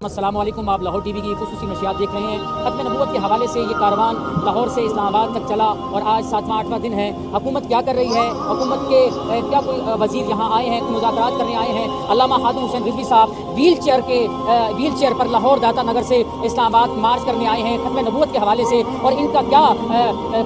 السلام علیکم، آپ لاہور ٹی وی کی خصوصی نشریات دیکھ رہے ہیں۔ ختم نبوت کے حوالے سے یہ کاروان لاہور سے اسلام آباد تک چلا اور آج 7واں دن ہے۔ حکومت کیا کر رہی ہے؟ حکومت کے کیا کوئی وزیر یہاں آئے ہیں، مذاکرات کرنے آئے ہیں؟ علامہ خادم حسین رضوی صاحب ویل چیئر پر لاہور داتا نگر سے اسلام آباد مارچ کرنے آئے ہیں ختم نبوت کے حوالے سے، اور ان کا کیا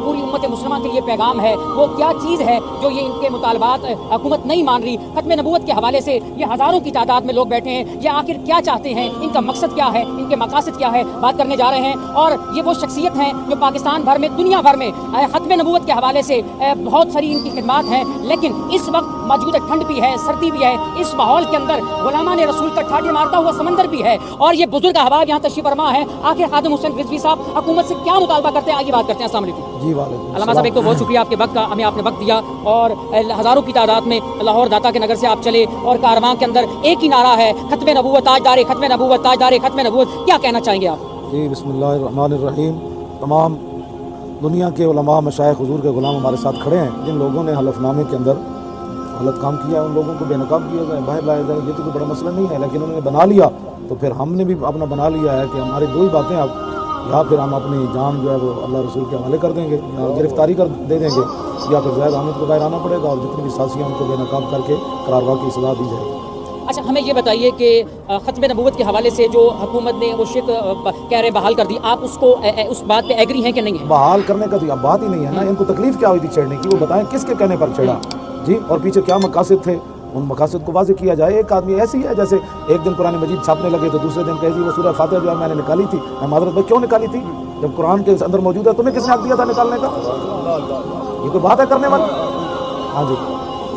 پوری امت مسلمہ کے لیے پیغام ہے، وہ کیا چیز ہے جو یہ ان کے مطالبات حکومت نہیں مان رہی؟ ختم نبوت کے حوالے سے یہ ہزاروں کی تعداد میں لوگ بیٹھے ہیں، یہ آخر کیا چاہتے ہیں، ان کا مقصد کیا ہے، ان کے مقاصد کیا ہے، بات کرنے جا رہے ہیں۔ اور یہ وہ شخصیت ہیں جو پاکستان بھر میں، دنیا بھر میں ختم نبوت کے حوالے سے بہت ساری ان کی خدمات ہیں، لیکن اس وقت موجود ٹھنڈ بھی ہے، سردی بھی ہے، اس ماحول کے اندر غلامان رسول کا ٹھاٹھے مارتا ہوا سمندر بھی ہے، اور یہ بزرگ احباب یہاں تشریف فرما ہے۔ آخر خادم حسین رضوی صاحب حکومت سے کیا مطالبہ کرتے ہیں، آگے بات کرتے ہیں۔ السلام علیکم جی وعلیکم علامہ صاحب، ایک تو بہت شکریہ آپ کے وقت کا، ہمیں آپ نے وقت دیا، اور ہزاروں کی تعداد میں لاہور داتا کے نگر سے آپ چلے، اور کارواں کے اندر ایک ہی نعرہ ہے، ختم نبوت تاجدار ختم نبوت تاجدار ختم نبوت۔ کیا کہنا چاہیں گے آپ؟ جی بسم اللہ الرحمن الرحیم۔ تمام دنیا کے علماء، مشائخ، حضور کے غلام ہمارے ساتھ کھڑے ہیں، جن لوگوں نے حلف نامے کے اندر غلط کام کیا ہے ان لوگوں کو بے نقاب کیا جائے، باہر لایا جائے۔ یہ تو کوئی بڑا مسئلہ نہیں ہے، لیکن انہوں نے بنا لیا تو پھر ہم نے بھی اپنا بنا لیا ہے کہ ہماری دو ہی باتیں اب، یا پھر ہم اپنی جان جو ہے وہ اللہ رسول کے حوالے کر دیں گے، یا گرفتاری کر دے دیں گے، یا پھر زید احمد کو باہر آنا پڑے گا، اور جتنی بھی سازشیں ان کو بے نقاب کر کے قرارگاہ کی اصلاح دی جائے گی۔ اچھا، ہمیں یہ بتائیے کہ ختم نبوت کے حوالے سے جو حکومت نے وہ شک کہہ رہے بحال کر دی، آپ اس بات پہ ایگری ہیں کہ نہیں ہیں؟ بحال کرنے کا تو اب بات ہی نہیں ہے نا، ان کو تکلیف کیا ہوئی تھی چڑھنے کی، وہ بتائیں کس کے کہنے پر چڑھا جی، اور پیچھے کیا مقاصد تھے، ان مقاصد کو واضح کیا جائے۔ ایک آدمی ایسی ہے جیسے ایک دن قرآن مجید چھاپنے لگے تو دوسرے دن کہے جی وہ سورہ فاتحہ جو ہے میں نے نکالی تھی، میں معذرت بھائی کیوں نکالی تھی جب قرآن کے اندر موجود ہے، تمہیں کس نے حق دیا تھا نکالنے کا؟ یہ کوئی بات ہے کرنے والی؟ ہاں جی،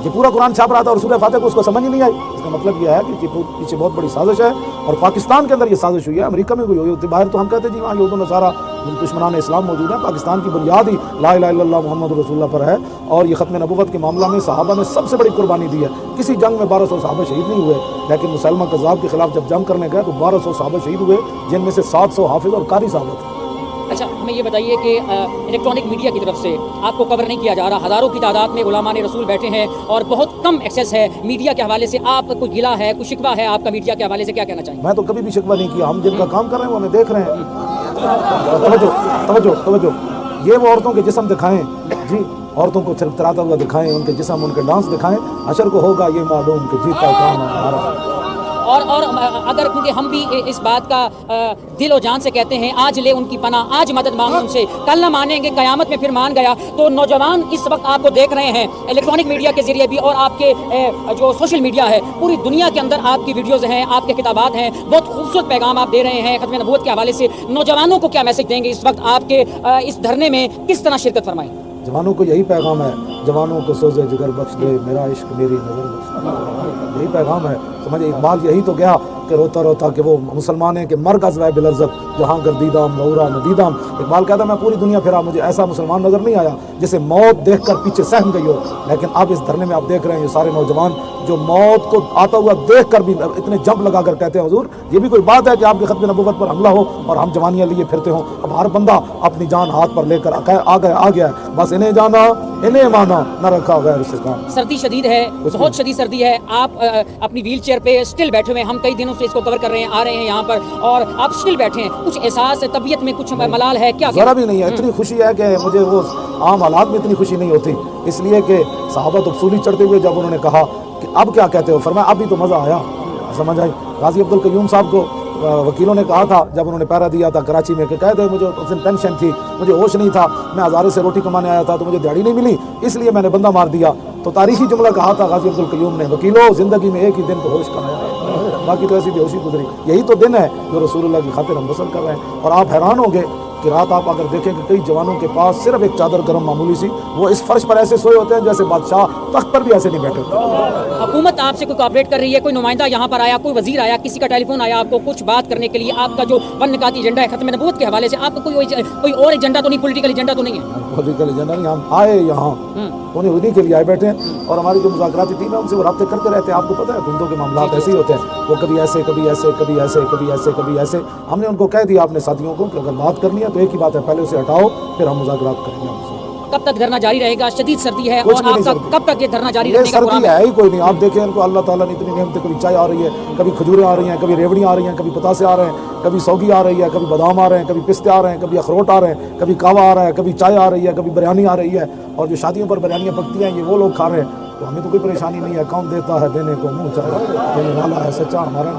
یہ پورا قرآن چھاپ رہا تھا اور سورہ فاتحہ کو اس کو سمجھ ہی نہیں آئی۔ اس کا مطلب یہ ہے کہ پیچھے بہت بڑی سازش ہے، اور پاکستان کے اندر یہ سازش ہوئی ہے، امریکہ میں کوئی ہوئی ہوتی، باہر تو ہم کہتے ہیں جی وہاں یہود و نصارہ دشمنان اسلام موجود ہیں، پاکستان کی بنیاد ہی لا الہ الا اللہ محمد رسول اللہ پر ہے، اور یہ ختم نبوت کے معاملہ میں صحابہ نے سب سے بڑی قربانی دی ہے۔ کسی جنگ میں 1200 صحابہ شہید نہیں ہوئے، لیکن مسلمہ کذاب کے خلاف جب جنگ کرنے گئے تو 1200 صحابہ شہید ہوئے، جن میں سے 700 حافظ اور قاری صحابہ تھے۔ اچھا، ہمیں یہ بتائیے کہ الیکٹرانک میڈیا کی طرف سے آپ کو کور نہیں کیا جا رہا، ہزاروں کی تعداد میں غلامان رسول بیٹھے ہیں اور بہت کم ایکسیس ہے میڈیا کے حوالے سے، آپ کو گلہ ہے، کوئی شکوہ ہے آپ کا میڈیا کے حوالے سے، کیا کہنا چاہیں گے؟ میں تو کبھی بھی شکوہ نہیں کیا، ہم جن کا کام کر رہے ہیں وہ ہمیں دیکھ رہے ہیں۔ توجہ، یہ وہ عورتوں کے جسم دکھائیں جی، عورتوں کو چھرپتراتا ہوا دکھائیں، ان کے جسم، ان کے ڈانس دکھائیں، حشر کو ہوگا یہ معلوم کہ جیتا کون ہے ہمارا۔ اور اگر کیونکہ ہم بھی اس بات کا دل و جان سے کہتے ہیں، آج لے ان کی پناہ، آج مدد مانگو ان سے، کل نہ مانیں گے قیامت میں پھر مان گیا۔ تو نوجوان اس وقت آپ کو دیکھ رہے ہیں الیکٹرانک میڈیا کے ذریعے بھی، اور آپ کے جو سوشل میڈیا ہے پوری دنیا کے اندر آپ کی ویڈیوز ہیں، آپ کے کتابات ہیں، بہت خوبصورت پیغام آپ دے رہے ہیں ختم نبوت کے حوالے سے۔ نوجوانوں کو کیا میسج دیں گے اس وقت آپ کے اس دھرنے میں، کس طرح شرکت فرمائیں؟ جوانوں کو یہی پیغام ہے، جوانوں کو سوزے جگر بخش دے میرا عشق میری نظر بخش دے، یہی پیغام ہے۔ سمجھے اقبال یہی تو گیا کہ روتا روتا کہ وہ مسلمان ہیں کہ مرگ ازوائے بلرزت جہاں گردیدام نورا ندیدام۔ اقبال کہتا ہے میں پوری دنیا پھرا، مجھے ایسا مسلمان نظر نہیں آیا جسے موت دیکھ کر پیچھے سہم گئی ہو، لیکن اب اس دھرنے میں آپ دیکھ رہے ہیں یہ سارے نوجوان جو موت کو آتا ہوا دیکھ کر بھی اتنے جمپ لگا کر کہتے ہیں حضور یہ بھی کوئی بات ہے کہ آپ کے ختم نبوت پر حملہ ہو اور ہم جوانیاں لیے پھرتے ہوں۔ اب ہر بندہ اپنی جان ہاتھ پر لے کر آ گیا ہے، بس انہیں جانا انہیں مانا، نہ رکھا غیر سے کام۔ سردی شدید ہے، بہت شدید سردی ہے، آپ اپنی ویل چیئر پہ اسٹل بیٹھے ہوئے ہیں، ہم کئی دنوں سے اس کو کور کر رہے ہیں، آ رہے ہیں یہاں پر، اور آپ اسٹل بیٹھے ہیں، کچھ احساس طبیعت میں کچھ ملال ہے کیا؟ ذرا بھی نہیں ہے، اتنی خوشی ہے کہ مجھے وہ عام حالات میں اتنی خوشی نہیں ہوتی، اس لیے کہ صحابہ تو سولی چڑھتے ہوئے جب انہوں نے کہا کہ اب کیا کہتے ہو، فرمایا اب بھی تو مزہ آیا، سمجھ آئی۔ غازی عبدالقیوم صاحب کو وکیلوں نے کہا تھا جب انہوں نے پیرا دیا تھا کراچی میں کہ کہہ دے مجھے اس دن ٹینشن تھی، مجھے ہوش نہیں تھا، میں ہزارے سے روٹی کمانے آیا تھا تو مجھے دیہڑی نہیں ملی، اس لیے میں نے بندہ مار دیا۔ تو تاریخی جملہ کہا تھا غازی عبدالقیوم نے، وکیلوں زندگی میں ایک ہی دن تو ہوش کا آیا، باقی تو ایسی بے ہوشی گزری۔ یہی تو دن ہے جو رسول اللہ کی خاطر ہم بسر کر رہے ہیں، اور آپ حیران ہوں گے کہ رات آپ اگر دیکھیں کہ کئی جوانوں کے پاس صرف ایک چادر گرم معمولی سی، وہ اس فرش پر ایسے سوئے ہوتے ہیں جیسے بادشاہ تخت پر بھی ایسے نہیں بیٹھے ہوتے۔ حکومت آپ سے کوئی کوآپریٹ کر رہی ہے؟ کوئی نمائندہ یہاں پر آیا، کوئی وزیر آیا، کسی کا ٹیلی فون آیا آپ کو کچھ بات کرنے کے لیے؟ آپ کا جو ون نکاتی ایجنڈا ہے ختم نبوت کے حوالے سے، آپ کا کوئی اور ایجنڈا تو نہیں، پولیٹیکل ایجنڈا تو نہیں ہے؟ پولیٹیکل ایجنڈا نہیں، ہم آئے یہاں انہیں کے لیے آئے بیٹھے ہیں، اور ہماری جو مذاکراتی ٹیم ہے ان سے وہ رابطے کرتے رہتے ہیں۔ آپ کو پتہ ہے دھندوں کے معاملات ایسے ہی ہوتے ہیں، وہ کبھی ایسے کبھی ایسے کبھی ایسے کبھی ایسے کبھی ایسے۔ ہم نے ان کو کہہ دیا اپنے ساتھیوں کو کہ اگر بات کرنی ہے تو ایک ہی بات ہے، پہلے اسے ہٹاؤ پھر ہم مذاکرات کریں گے۔ कब तक धरना जारी रहेगा? शदीद सर्दी है कुछ और भी नहीं आपका सर्दी। कब तक ये धरना जारी ये रखने का सर्दी प्रोग्राम है ही कोई नहीं। आप देखें इनको अल्लाह ताला ने इतनी नेमतें, कभी चाय आ रही है, कभी खजूरें आ रही हैं, कभी रेवड़ियाँ आ रही हैं, कभी पतासे आ रहे हैं, कभी सौगी आ रही है, कभी बादाम आ रहे हैं, कभी पिस्ते आ रहे हैं, कभी अखरोट आ रहे हैं, कभी कावा आ रहा है, कभी चाय आ रही है, कभी बिरयानी आ रही है। और जो शादियों पर बिरयानियाँ पकती हैं ये वो लोग खा रहे हैं। तो हमें तो कोई परेशानी नहीं है। कौन देता है देने को मुँह चाहे, देने वाला है सच्चा हमारा।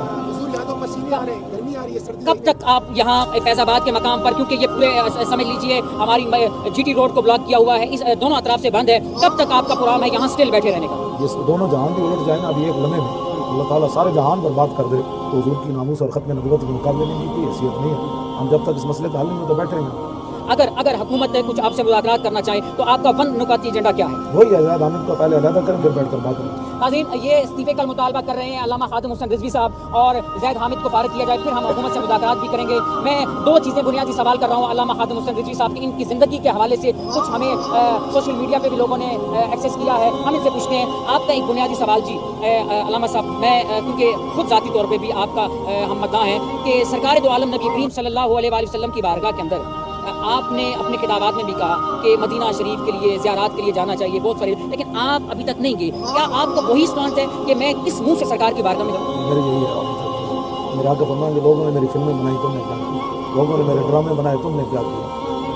कब तक आप यहाँ फैजाबाद के मकाम पर, क्योंकि ये पूरे समझ लीजिए हमारी GT रोड को ब्लॉक किया हुआ है, इस दोनों अतराफ से बंद है, कब तक आपका प्रोग्राम है यहाँ स्टिल बैठे रहने का? ये दोनों जहान भी उलट जाए ना अभी एक लम्हे में, अल्लाह ताला सारे जहान बर्बाद कर दे तो हुजूर की नामूस और ख़त्म नबूवत के मुकाबले में इनकी हैसियत नहीं है। हम जब तक इस मसले का हल नहीं होता बैठे हैं। अगर हुकूमत कुछ आपसे मुज़ाकरात करना चाहे तो आपका वन नुकाती एजेंडा क्या है? वही है ज़ाहिद हामिद को पहले अलहदा करें फिर बैठ कर बात करें। नाज़रीन, ये इस्तीफे का मुतालबा कर रहे हैं अल्लामा खादिम हुसैन रिजवी साहब और ज़ैद हामिद को फारिग किया जाए, फिर हम हुकूमत से मुज़ाकरात भी करेंगे। मैं दो चीज़ें बुनियादी सवाल कर रहा हूँ अल्लामा खादिम हुसैन रिजवी साहब की, इनकी ज़िंदगी के हवाले से कुछ हमें सोशल मीडिया पे भी लोगों ने एक्सेस किया है, हम इनसे पूछते हैं। आपका एक बुनियादी सवाल जी अल्लामा साहब, मैं क्योंकि खुद ज़ाती तौर पर भी आपका हम मद्दाह हैं कि सरकार दो आलम नबी करीम सल्लल्लाहु अलैहि वसल्लम की बारगाह के अंदर आपने अपने खिताबात में भी कहा कि मदीना शरीफ के लिए ज़ियारत के लिए जाना चाहिए बहुत सारे, लेकिन आप अभी तक नहीं गए। क्या आपका वही स्टांस है कि मैं किस मुंह से सरकार की बारगाह में जाऊँ? मेरी यही है मेरे आगे फरमाएंगे लोगों ने मेरी फिल्में बनाई तुमने क्या किया, लोगों ने मेरे ड्रामे बनाए तुमने क्या किया,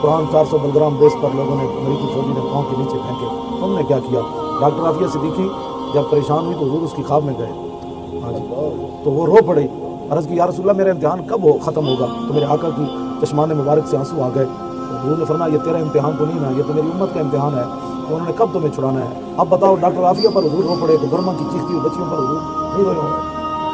कुरान 400 बलग्राम बेस पर लोगों ने अमेरिकी फौजी ने पाँव के नीचे फेंके तुमने क्या किया। डॉक्टर आफिया सिद्दीकी जब परेशान हुई तो हुजूर उसकी ख्वाब में गए, हाँ जी, तो वो रो पड़ी, अर्ज़ की या रसूलल्लाह मेरा इम्तिहान कब ख़त्म होगा? तो मेरे आका की चश्मान मुबारक से आंसू आ गए। हुजूर ने फरमाया ये तेरा इम्तिहान तो नहीं ना, ये तो मेरी उम्मत का इम्तिहान है, तो उन्होंने कब तुम्हें छुड़ाना है? अब बताओ डॉक्टर आफिया पर हुजूर रो पड़े तो बर्मा की चीखती हुई बच्चियों पर हुजूर नहीं रोए होंगे।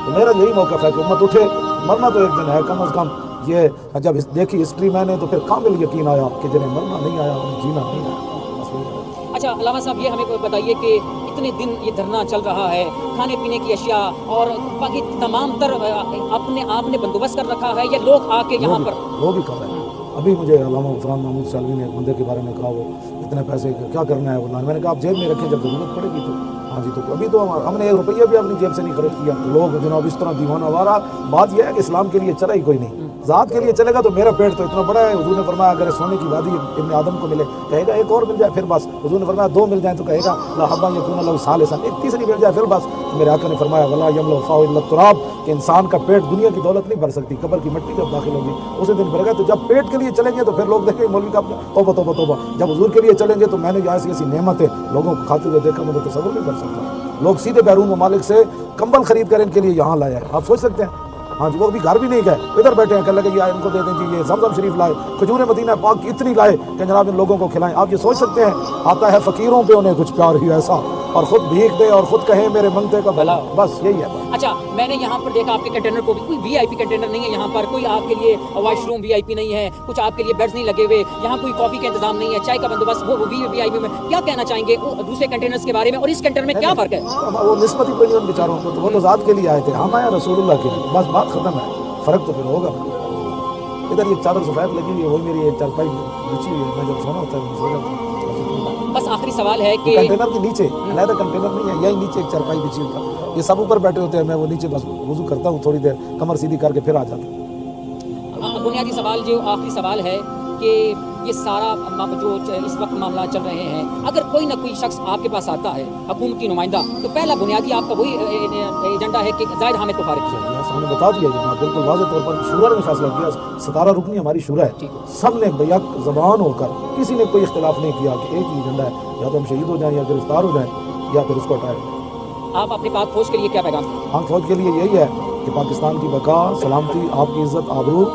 तो मेरा यही मौक़िफ़ है कि उम्मत उठे, मरना तो एक दिन है, कम अज़ कम ये जब देखी हिस्ट्री मैंने तो फिर कामिल यकीन आया कि जिन्हें मरना नहीं आया उन्हें जीना नहीं आया। अच्छा अल्लामा साहब, ये हमें बताइए कि इतने दिन ये धरना चल रहा है, खाने पीने की अशिया और बाकी तमाम तर अपने आपने बंदोबस्त कर रखा है या लोग आके यहाँ पर लोग ही कर रहे हैं? अभी मुझे अल्लामा ग़फ़रान महमूद सालवी ने एक बंदे के बारे में कहा वो इतने पैसे क्या करना है वो, मैंने कहा आप जेब में रखें जब ज़रूरत पड़ेगी तो। हाँ जी, तो अभी तो हमने 1 रुपया भी अपनी जेब से नहीं खर्च किया। लोग जनाब इस तरह दीवाना वारा, बात यह है कि इस्लाम के लिए चला ही कोई नहीं, ज़ात के लिए चलेगा तो मेरा पेट तो इतना बड़ा है। हुजूर ने फरमाया अगर सोने की वादी इब्न आदम को मिले कहेगा एक और मिल जाए फिर बस। हुजूर ने फरमाया 2 मिल जाए तो कहेगा ला हब्बा यकून लहू सालिसन, एक तीसरी मिल जाए फिर बस। मेरे आका ने फरमाया वला यमलउ फाहु इल्ला तुराब, कि इंसान का पेट दुनिया की दौलत नहीं भर सकती, कब्र की मिट्टी जब दाखिल होगी उसी दिन भरेगा। तो जब पेट के लिए चलेंगे तो फिर लोग देखेंगे मौलवी का तौबा तौबा तौबा, जब हुजूर के लिए चलेंगे तो मैंने यहाँ ऐसी ऐसी नेमतें लोगों को खाते हुए देखा, मैं तो तसव्वुर नहीं कर सकता। लोग सीधे बैरून ममालिक से कंबल खरीद कर इनके लिए यहाँ लाया है, आप सोच सकते हैं? हाँ जी, वो अभी घर भी नहीं गए, इधर बैठे हैं, कह लगे यार इनको दे दें जी, ये ज़मज़म शरीफ लाए, खजूर मदीना पाक की इतनी लाए कि जनाब इन लोगों को खिलाएं। आप ये सोच सकते हैं? आता है फ़कीरों पे उन्हें कुछ प्यार ही ऐसा, और ख़ुद भीख दे और ख़ुद कहे मेरे मंगते का भला, बस यही है। अच्छा, मैंने यहाँ पर देखा आपके कंटेनर को भी कोई VIP कंटेनर नहीं है यहाँ पर, कोई आपके लिए वॉशरूम VIP नहीं है, कुछ आपके लिए बेड्स नहीं लगे हुए, यहाँ कोई कॉफ़ी का इंतजाम नहीं है, चाय का बंदोबस्त वो भी VIP में। क्या कहना चाहेंगे दूसरे कंटेनर्स के बारे में और इस कंटेनर में क्या फ़र्क है? वो निस्बत ही कोई नहीं उन बेचारों को, तो वो तो ज़ात के लिए आए थे, हम आए रसूलुल्लाह के लिए, बस बात ख़त्म है। फ़र्क तो फिर होगा। इधर ये चादर सफ़ेद लगी हुई है, वही मेरी एक चारपाई बिछी हुई है, मैं जब सोना होता है सो जाता हूँ। बस आखिरी सवाल है कि कंटेनर के नीचे अलग कंटेनर नहीं है, यही नीचे एक चारपाई बिछी हुई है, ये सब ऊपर बैठे होते हैं, मैं वो नीचे बस वुज़ू करता हूँ, थोड़ी देर कमर सीधी करके फिर आ जाता हूँ। बुनियादी सवाल जो आखिरी सवाल है कि ये सारा जो इस वक्त मामला चल रहे हैं, अगर कोई ना कोई शख्स आपके पास आता है हुकूमती नुमाइंदा, तो पहला बुनियादी आपका वही एजेंडा है कि ज़ाहिद हामिद को फारिग किया जाए? हमने बता दिया ये बात बिल्कुल वाज़ेह तौर पर, शूरा ने फैसला किया, 17 रुकनी हमारी शूरा है, सब ने बेयक ज़बान होकर किसी ने कोई इख्तिलाफ नहीं किया कि एक ही एजेंडा है, या तो हम शहीद हो जाएँ या गिरफ्तार हो जाएँ या फिर उसको हटाएँ। आप अपनी पाक फौज के लिए क्या पैगाम दें? पाक फौज के लिए यही है कि पाकिस्तान की बका, सलामती, आपकी इज़्ज़त, आबरू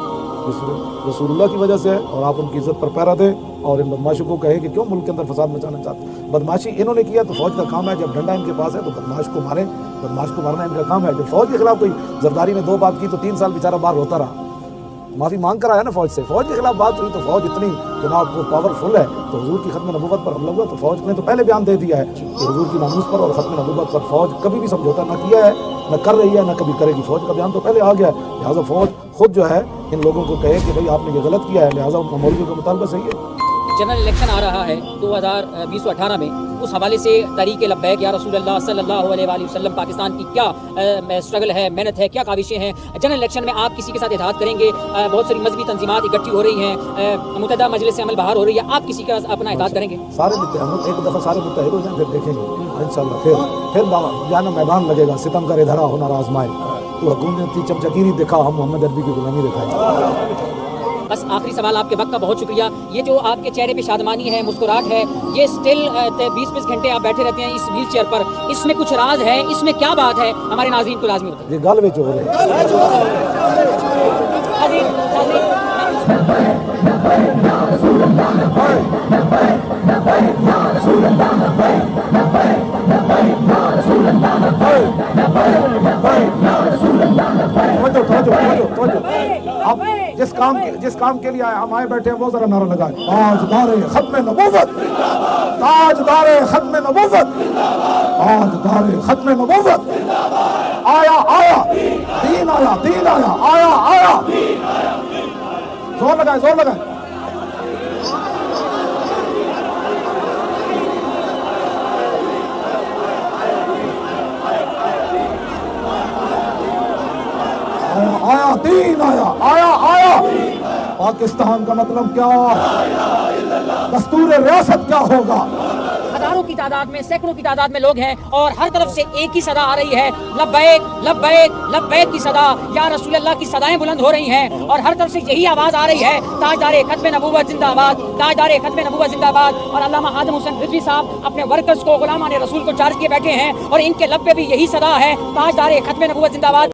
रसूलुल्लाह की वजह से है, और आप उनकी इज़्ज़त पर पैरा दें और इन बदमाशों को कहें कि क्यों मुल्क के अंदर फसाद मचाना चाहते। बदमाशी इन्होंने किया तो फौज का काम है, जब डंडा इनके पास है तो बदमाश को मारें, बदमाश को मारना इनका काम है। जब फौज के खिलाफ कोई जरदारी ने 2 बात की तो 3 साल बेचारा बाहर होता रहा, माफ़ी मांग कर आया ना फौज से। फौज के खिलाफ बात हुई तो फौज इतनी जनाब वो पावरफुल है, तो हुजूर की ख़त्म नबूवत पर हमला हुआ तो फौज ने तो पहले बयान दे दिया है कि हुजूर की नामूस पर और ख़त्म नबूवत पर फौज कभी भी समझौता न किया है, न कर रही है, न कभी करेगी। फौज का बयान तो पहले आ गया है, लिहाजा फौज खुद जो है इन लोगों को कहे कि भाई आपने ये गलत किया है, लिहाजा मौलवी का मुतालबा सही है। जनरल इलेक्शन आ रहा है 2018 में, उस हवाले से तहरीक लब्बैक या रसूल अल्लाह सल्लल्लाहु अलैहि वसल्लम पाकिस्तान की क्या स्ट्रगल है, मेहनत है, क्या काविशें हैं, जनरल इलेक्शन में आप किसी के साथ इत्तेहाद करेंगे, बहुत सारी मजहबी तंजीमात इकट्ठी हो रही हैं, मुतहदा मजलिस अमल बाहर हो रही है, आप किसी का अपना इत्तेहाद करेंगे? सारे मुत्तहिद, एक दफ़ा सारे मुत्तहिद हो जाएं, फिर देखेंगे इंशाअल्लाह। फिर जाना मैदान लगेगा, सितम करे धरा हुनर आजमाए, तो हुकूमत की चमचकीरी दिखा, हम मोहम्मद अरबी की गुलामी दिखाएंगे। बस आखिरी सवाल, आपके वक्त का बहुत शुक्रिया। ये जो आपके चेहरे पे शादमानी है, मुस्कुराहट है, ये स्टिल 20-20 घंटे आप बैठे रहते हैं इस व्हील चेयर पर, इसमें कुछ राज है, इसमें क्या बात है, हमारे नाज़रीन को लाजमी बताइए। ये गल विच हो रहे अब जिस काम के लिए हम आए बैठे हैं वो जरा नारा लगाए, ताजदारे खत्म नबूवत, ताजदारे खत्म नबूवत, ताजदारे खत्म नबूवत, आया आया दीन आया, दीन आया, आया आया, जोर लगाए, जोर लगाए। आया दीन आया, आया आया। पाकिस्तान का मतलब क्या, दस्तूर रियासत क्या होगा। हजारों की तादाद में, सैकड़ों की तादाद में लोग हैं और हर तरफ से एक ही सदा आ रही है, लब्बैक लब्बैक लब्बैक की सदा, या रसूल अल्लाह की सदाएं बुलंद हो रही हैं और हर तरफ से यही आवाज़ आ रही है, ताजदारे खत्म नबूवत जिंदाबाद, ताजदारे खत्म नबूवत जिंदाबाद। और अल्लामा हादम हुसैन रिजवी साहब अपने वर्कर्स को, गुलामान रसूल को चार्ज किए बैठे हैं और इनके लब पे भी यही सदा है, ताजदारे खत्म नबूवत जिंदाबाद।